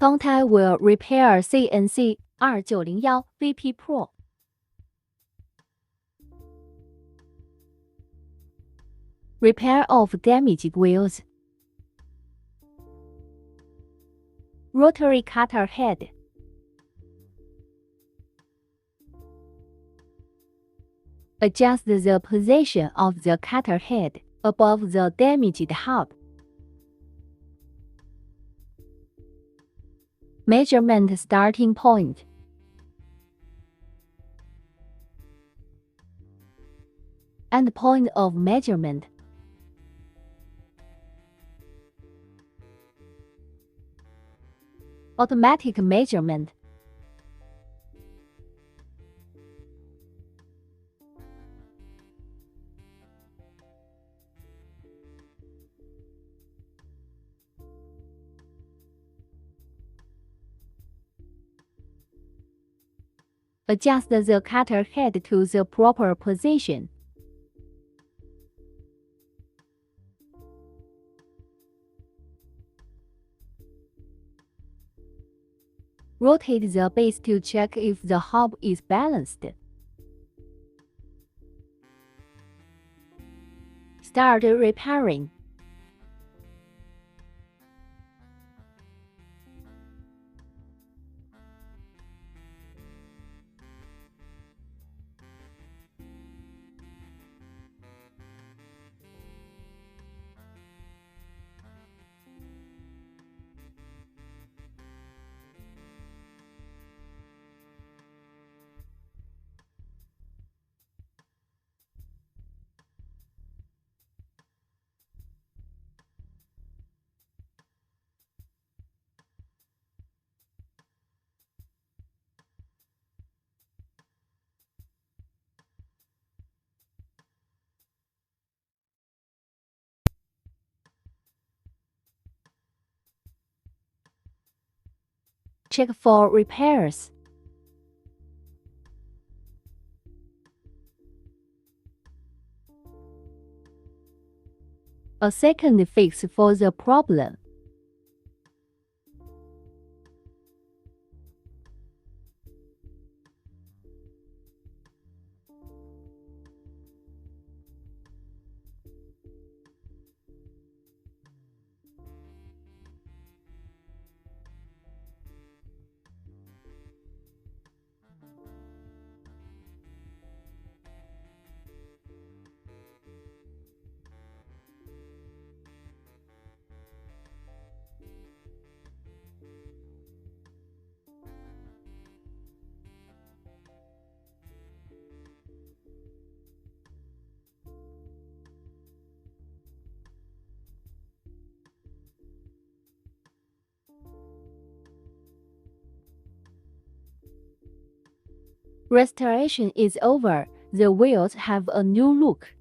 Dongtai will repair CNC 2901 VP Pro. Repair of damaged wheels. Rotary cutter head. Adjust the position of the cutter head above the damaged hub. Measurement starting point. And point of measurement. Automatic measurement. Adjust the cutter head to the proper position. Rotate the base to check if the hub is balanced. Start repairing. Check for repairs. A second fix for the problem. Restoration is over. The wheels have a new look.